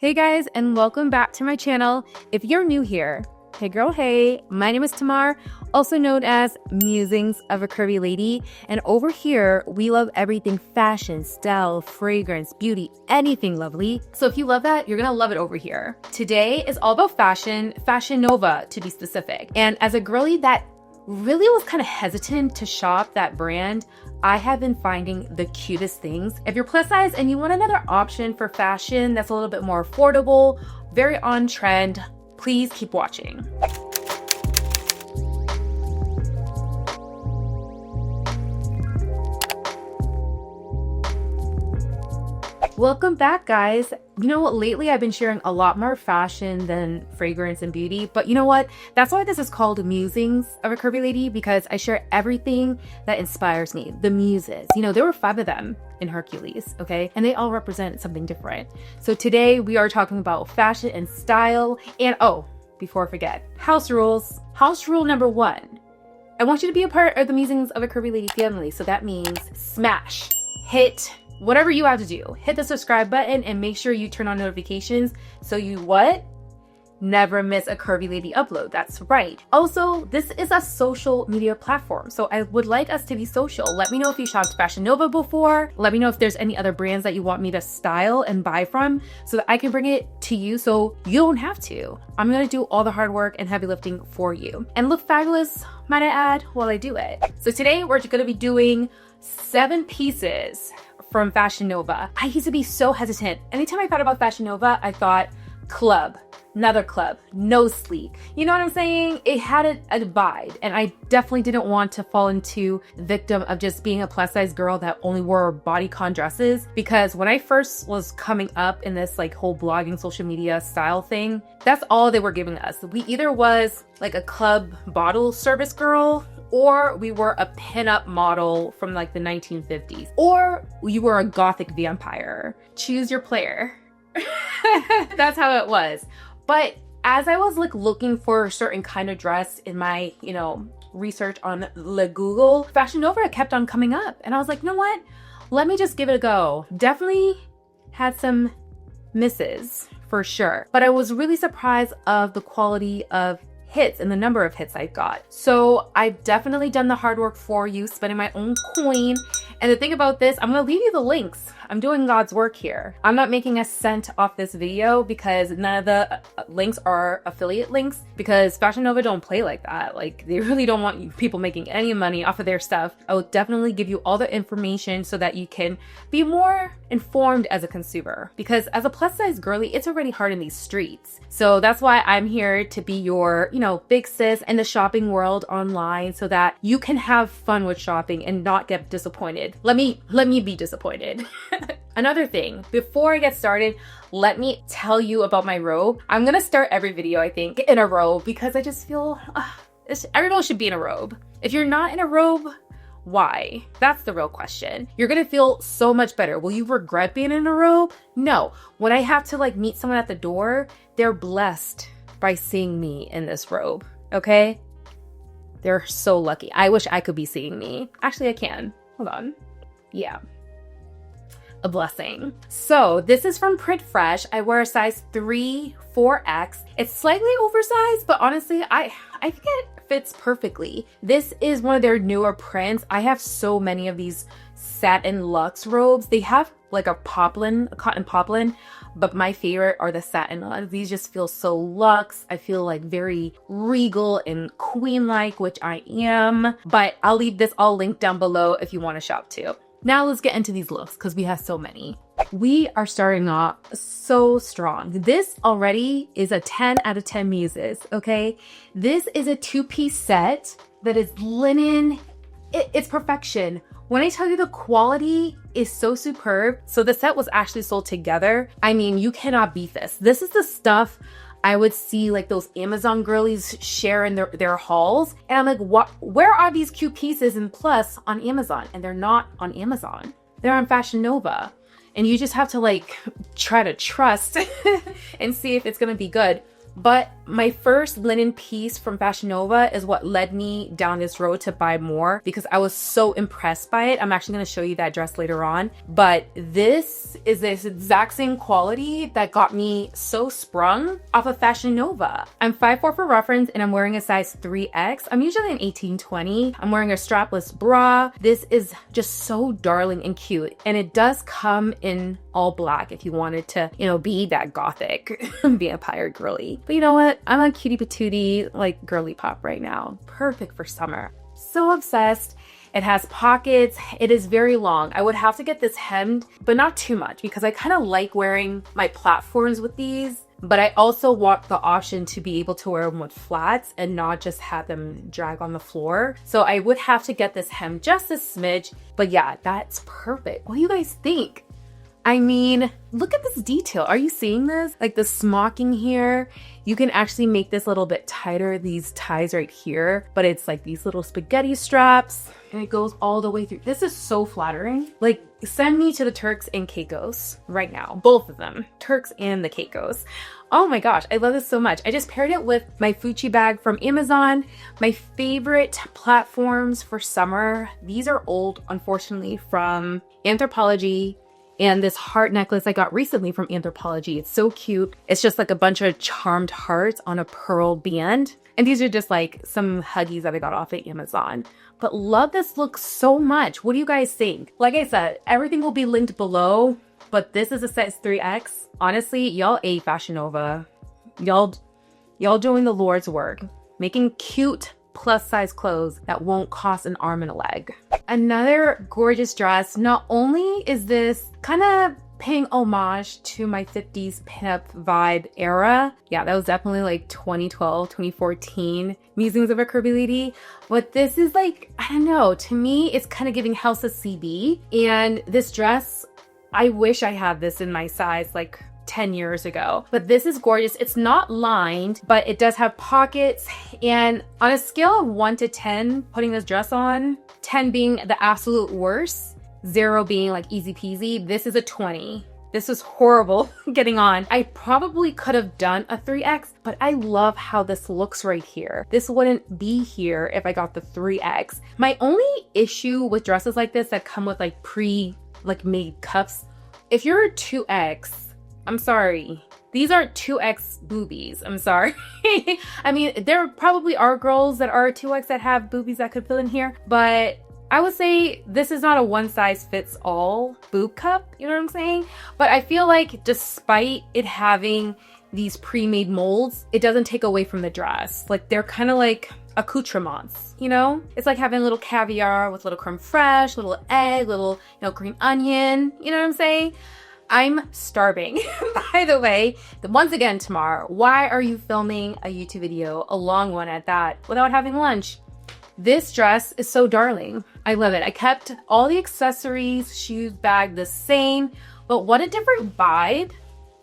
Hey guys, and welcome back to my channel. If you're new here, hey girl, hey, my name is Tamar, also known as Musings of a Curvy Lady. And over here, we love everything fashion, style, fragrance, beauty, anything lovely. So if you love that, you're gonna love it over here. Today is all about fashion, Fashion Nova to be specific. And as a girly that really was kind of hesitant to shop that brand, I have been finding the cutest things. If you're plus size and you want another option for fashion that's a little bit more affordable, very on trend, please keep watching. Welcome back, guys. You know what? Lately I've been sharing a lot more fashion than fragrance and beauty, but you know what? That's why this is called Musings of a Curvy Lady, because I share everything that inspires me, the muses. You know, there were 5 of them in Hercules, okay? And they all represent something different. So today we are talking about fashion and style. And oh, before I forget, house rules. House rule number 1. I want you to be a part of the Musings of a Curvy Lady family. So that means smash, hit, whatever you have to do, hit the subscribe button and make sure you turn on notifications so you what? Never miss a Curvy Lady upload. That's right. Also, this is a social media platform, so I would like us to be social. Let me know if you shopped Fashion Nova before. Let me know if there's any other brands that you want me to style and buy from so that I can bring it to you so you don't have to. I'm gonna do all the hard work and heavy lifting for you and look fabulous, might I add, while I do it. So today we're gonna be doing 7 pieces from Fashion Nova. I used to be so hesitant. Anytime I thought about Fashion Nova, I thought club, another club, no sleep. You know what I'm saying? It had a divide, and I definitely didn't want to fall into the victim of just being a plus size girl that only wore bodycon dresses. Because when I first was coming up in this like whole blogging social media style thing, that's all they were giving us. We either was like a club bottle service girl, or we were a pinup model from like the 1950s, or you were a gothic vampire. Choose your player. That's how it was. But as I was like looking for a certain kind of dress in my, research on the Google, Fashion Nova kept on coming up. And I was like, you know what? Let me just give it a go. Definitely had some misses for sure. But I was really surprised of the quality of hits and the number of hits I got. So I've definitely done the hard work for you, spending my own coin. And the thing about this, I'm gonna leave you the links. I'm doing God's work here. I'm not making a cent off this video because none of the links are affiliate links, because Fashion Nova don't play like that. Like, they really don't want you people making any money off of their stuff. I will definitely give you all the information so that you can be more informed as a consumer, because as a plus size girly, it's already hard in these streets. So that's why I'm here to be your, big sis in the shopping world online, so that you can have fun with shopping and not get disappointed. Let me be disappointed. Another thing, before I get started, let me tell you about my robe. I'm gonna start every video, I think, in a robe, because I just feel everyone should be in a robe. If you're not in a robe, why? That's the real question. You're gonna feel so much better. Will you regret being in a robe? No. When I have to like meet someone at the door, they're blessed by seeing me in this robe, okay? They're so lucky. I wish I could be seeing me. Actually, I can. Hold on. Yeah. A blessing. So this is from Print Fresh. I wear a size 3, 4X. It's slightly oversized, but honestly, I think it fits perfectly. This is one of their newer prints. I have so many of these satin luxe robes. They have like a cotton poplin, but my favorite are the satin ones. These just feel so luxe. I feel like very regal and queen-like, which I am, but I'll leave this all linked down below if you want to shop too. Now let's get into these looks, because we have so many. We are starting off so strong. This already is a 10 out of 10 muses, okay? This is a 2-piece set that is linen. It's perfection. When I tell you the quality is so superb, so the set was actually sold together. I mean, you cannot beat this. This is the stuff I would see like those Amazon girlies share in their hauls. And I'm like, what? Where are these cute pieces and plus on Amazon? And they're not on Amazon. They're on Fashion Nova. And you just have to like try to trust and see if it's gonna be good. But my first linen piece from Fashion Nova is what led me down this road to buy more because I was so impressed by it. I'm actually going to show you that dress later on. But this is this exact same quality that got me so sprung off of Fashion Nova. I'm 5'4" for reference and I'm wearing a size 3X. I'm usually an 18-20. I'm wearing a strapless bra. This is just so darling and cute. And it does come in all black if you wanted to, you know, be that gothic vampire girly. But you know what? I'm a cutie patootie, like girly pop right now. Perfect for summer. So obsessed. It has pockets. It is very long. I would have to get this hemmed, but not too much because I kind of like wearing my platforms with these. But I also want the option to be able to wear them with flats and not just have them drag on the floor. So I would have to get this hemmed just a smidge. But yeah, that's perfect. What do you guys think? I mean, look at this detail. Are you seeing this? Like the smocking here, you can actually make this a little bit tighter, these ties right here, but it's like these little spaghetti straps and it goes all the way through. This is so flattering. Like send me to the Turks and Caicos right now. Both of them, Turks and the Caicos. Oh my gosh, I love this so much. I just paired it with my Fuchi bag from Amazon. My favorite platforms for summer. These are old, unfortunately, from Anthropologie. And this heart necklace I got recently from Anthropologie. It's so cute. It's just like a bunch of charmed hearts on a pearl band. And these are just like some Huggies that I got off of Amazon. But love this look so much. What do you guys think? Like I said, everything will be linked below, but this is a size 3X. Honestly, y'all ate Fashion Nova. Y'all doing the Lord's work. Making cute plus size clothes that won't cost an arm and a leg. Another gorgeous dress. Not only is this kind of paying homage to my 50s pinup vibe era. Yeah, that was definitely like 2012, 2014 musings of a curvy lady. But this is like, I don't know, to me, it's kind of giving House of CB. And this dress, I wish I had this in my size like 10 years ago, but this is gorgeous. It's not lined, but it does have pockets. And on a scale of 1 to 10, putting this dress on, 10 being the absolute worst, 0 being like easy peasy, this is a 20. This is horrible getting on. I probably could have done a 3X, but I love how this looks right here. This wouldn't be here if I got the 3X. My only issue with dresses like this that come with like made cuffs, if you're a 2X, I'm sorry. These aren't 2X boobies. I'm sorry. I mean, there probably are girls that are 2X that have boobies that could fill in here, but I would say this is not a one size fits all boob cup. You know what I'm saying? But I feel like despite it having these pre-made molds, it doesn't take away from the dress. Like they're kind of like accoutrements, you know? It's like having a little caviar with little creme fraiche, little egg, little, green onion. You know what I'm saying? I'm starving. By the way, once again, Tamar, why are you filming a YouTube video, a long one at that, without having lunch? This dress is so darling. I love it. I kept all the accessories, shoes, bag the same, but what a different vibe.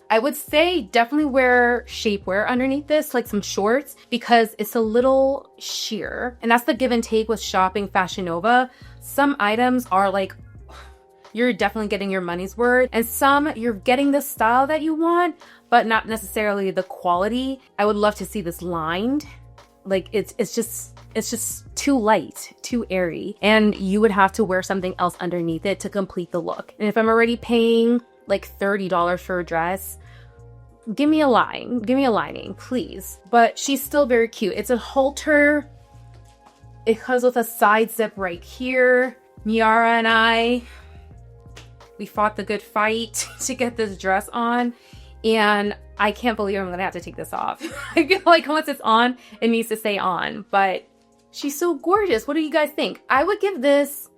I would say definitely wear shapewear underneath this, like some shorts, because it's a little sheer. And that's the give and take with shopping Fashion Nova. Some items are like, you're definitely getting your money's worth. And some, you're getting the style that you want, but not necessarily the quality. I would love to see this lined. Like it's just too light, too airy. And you would have to wear something else underneath it to complete the look. And if I'm already paying like $30 for a dress, give me a lining, please. But she's still very cute. It's a halter. It comes with a side zip right here. Miara and we fought the good fight to get this dress on, and I can't believe I'm gonna have to take this off. I feel like once it's on, it needs to stay on, but she's so gorgeous. What do you guys think? I would give this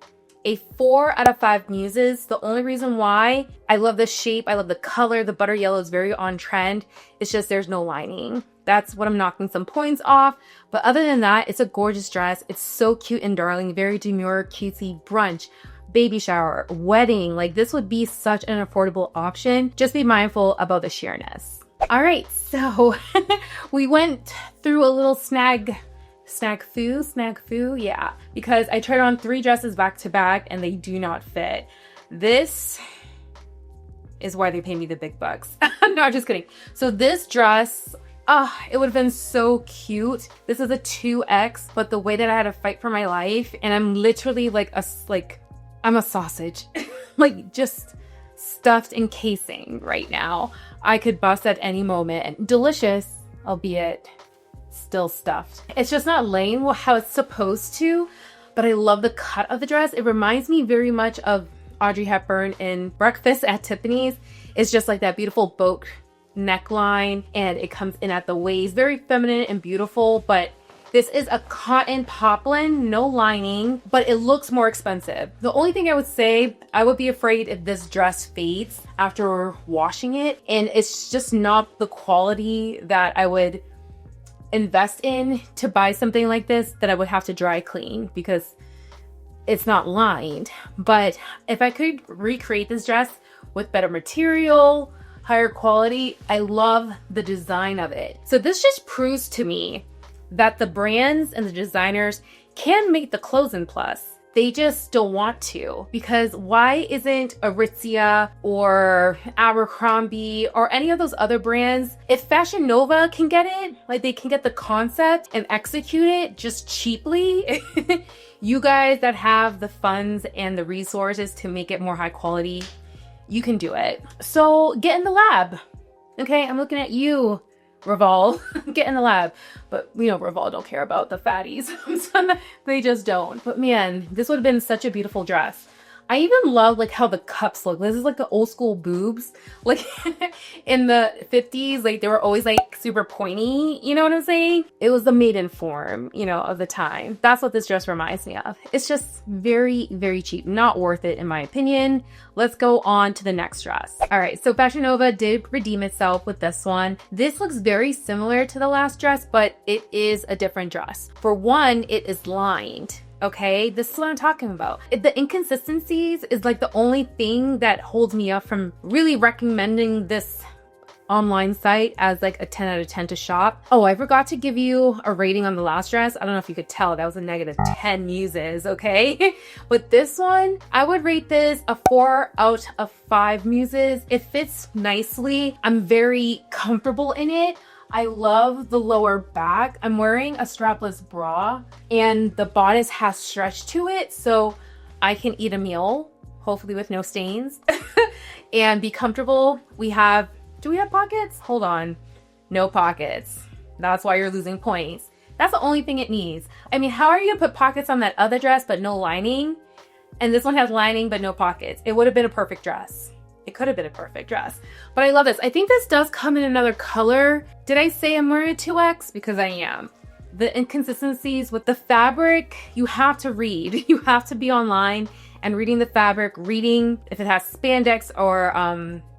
a 4 out of 5 muses. The only reason why, I love the shape, I love the color, the butter yellow is very on trend. It's just there's no lining. That's what I'm knocking some points off. But other than that, it's a gorgeous dress. It's so cute and darling, very demure, cutesy, brunch, baby shower, wedding. Like this would be such an affordable option. Just be mindful about the sheerness. All right, so we went through a little snag foo, yeah, because I tried on 3 dresses back to back and they do not fit. This is why they pay me the big bucks. No, I'm just kidding. So this dress, It would have been so cute. This is a 2X, but the way that I had to fight for my life, and I'm literally like I'm a sausage, like just stuffed in casing right now. I could bust at any moment. Delicious, albeit still stuffed. It's just not laying how it's supposed to, but I love the cut of the dress. It reminds me very much of Audrey Hepburn in Breakfast at Tiffany's. It's just like that beautiful boat neckline, and it comes in at the waist. Very feminine and beautiful, but this is a cotton poplin, no lining, but it looks more expensive. The only thing I would say, I would be afraid if this dress fades after washing it, and it's just not the quality that I would invest in to buy something like this that I would have to dry clean because it's not lined. But if I could recreate this dress with better material, higher quality, I love the design of it. So this just proves to me that the brands and the designers can make the clothes in plus. They just don't want to, because why isn't Aritzia or Abercrombie or any of those other brands, if Fashion Nova can get it, like they can get the concept and execute it just cheaply, you guys that have the funds and the resources to make it more high quality, you can do it. So get in the lab. Okay, I'm looking at you, Revolve. Get in the lab. But we know Revolve don't care about the fatties. They just don't. But man, this would have been such a beautiful dress. I even love like how the cups look. This is like the old school boobs. Like in the 50s, like they were always like super pointy. You know what I'm saying? It was the maiden form, you know, of the time. That's what this dress reminds me of. It's just very, very cheap. Not worth it in my opinion. Let's go on to the next dress. All right, so Fashion Nova did redeem itself with this one. This looks very similar to the last dress, but it is a different dress. For one, it is lined. Okay, this is what I'm talking about. The inconsistencies is like the only thing that holds me up from really recommending this online site as like a 10 out of 10 to shop. Oh, I forgot to give you a rating on the last dress. I don't know if you could tell, that was a negative 10 muses, okay? But this one, I would rate this a 4 out of 5 muses. It fits nicely. I'm very comfortable in it. I love the lower back. I'm wearing a strapless bra and the bodice has stretch to it, so I can eat a meal, hopefully with no stains, and be comfortable. Do we have pockets? Hold on. No pockets. That's why you're losing points. That's the only thing it needs. I mean, how are you gonna put pockets on that other dress but no lining? And this one has lining but no pockets. It would have been a perfect dress. It could have been a perfect dress, but I love this. I think this does come in another color. Did I say I'm wearing a 2X? Because I am. The inconsistencies with the fabric, you have to read. You have to be online and reading the fabric, reading if it has spandex or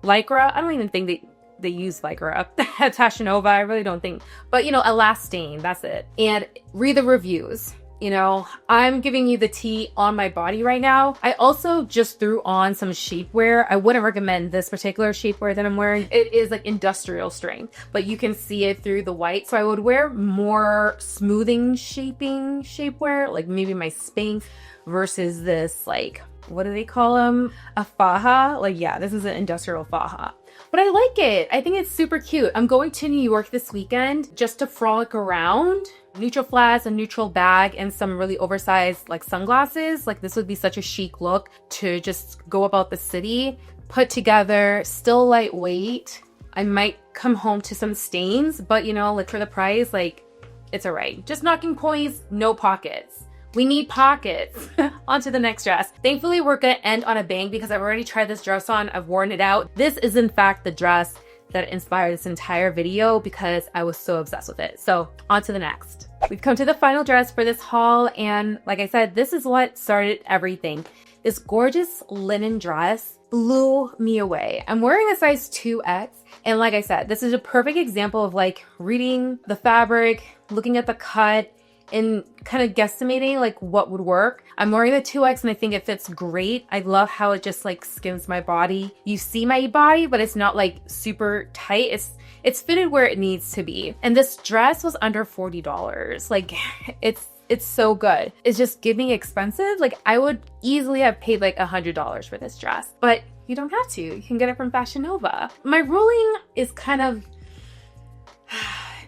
Lycra. I don't even think they use Lycra at Fashion Nova. I really don't think, but you know, elastane, that's it. And read the reviews. You know, I'm giving you the tea on my body right now. I also just threw on some shapewear. I wouldn't recommend this particular shapewear that I'm wearing. It is like industrial strength, but you can see it through the white. So I would wear more smoothing shaping shapewear, like maybe my Spanx versus this, like, what do they call them? A faja? Like, yeah, this is an industrial faja. But I like it. I think it's super cute. I'm going to New York this weekend just to frolic around. Neutral flats, a neutral bag, and some really oversized like sunglasses. Like this would be such a chic look to just go about the city, put together, still lightweight. I might come home to some stains, but you know, like for the price, like it's all right. Just knocking points, no pockets. We need pockets. On to the next dress. Thankfully, we're gonna end on a bang because I've already tried this dress on. I've worn it out. This is in fact the dress that inspired this entire video because I was so obsessed with it. So on to the next. We've come to the final dress for this haul, and like I said, this is what started everything. This gorgeous linen dress blew me away. I'm wearing a size 2X, and like I said, this is a perfect example of like reading the fabric, looking at the cut, and kind of guesstimating like what would work. I'm wearing the 2X and I think it fits great. I love how it just like skims my body. You see my body, but it's not like super tight. It's fitted where it needs to be. And this dress was under $40. Like it's so good. It's just giving expensive. Like I would easily have paid like $100 for this dress, but you don't have to. You can get it from Fashion Nova. My ruling is kind of,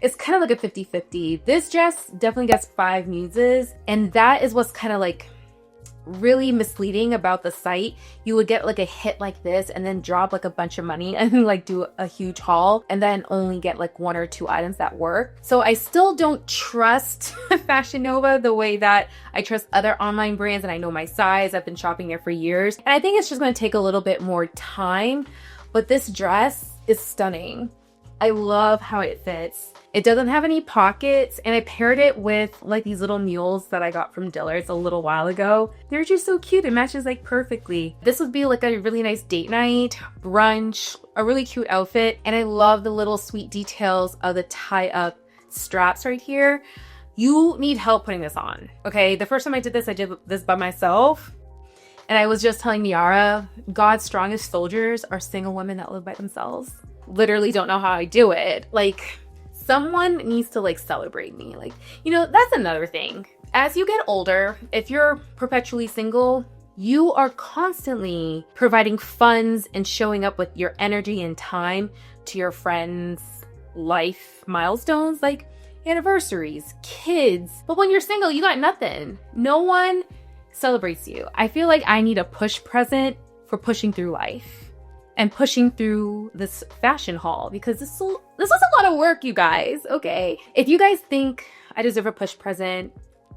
it's kind of like a 50-50. This dress definitely gets 5 muses, and that is what's kind of like really misleading about the site. You would get like a hit like this and then drop like a bunch of money and like do a huge haul and then only get like 1 or 2 items that work. So I still don't trust Fashion Nova the way that I trust other online brands, and I know my size. I've been shopping there for years, and I think it's just going to take a little bit more time. But this dress is stunning. I love how it fits. It doesn't have any pockets, and I paired it with like these little mules that I got from Dillard's a little while ago. They're just so cute. It matches like perfectly. This would be like a really nice date night, brunch, a really cute outfit. And I love the little sweet details of the tie-up straps right here. You need help putting this on, okay? The first time I did this by myself. And I was just telling Niara, God's strongest soldiers are single women that live by themselves. Literally don't know how I do it. Like, someone needs to like celebrate me. Like, you know, that's another thing. As you get older, if you're perpetually single, you are constantly providing funds and showing up with your energy and time to your friends' life milestones, like anniversaries, kids. But when you're single, you got nothing. No one celebrates you. I feel like I need a push present for pushing through life and pushing through this fashion haul, because this was a lot of work, you guys. Okay, if you guys think I deserve a push present,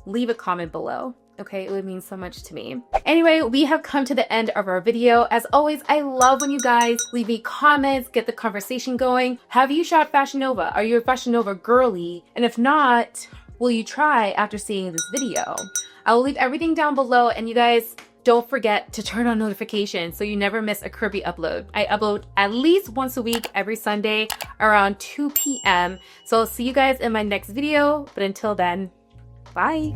leave a comment below. Okay, it would mean so much to me. Anyway, we have come to the end of our video. As always, I love when you guys leave me comments, get the conversation going. Have you shopped Fashion Nova? Are you a Fashion Nova girly? And if not, will you try after seeing this video? I will leave everything down below, and you guys don't forget to turn on notifications so you never miss a Curvy upload. I upload at least once a week, every Sunday around 2 p.m. So I'll see you guys in my next video, but until then, bye.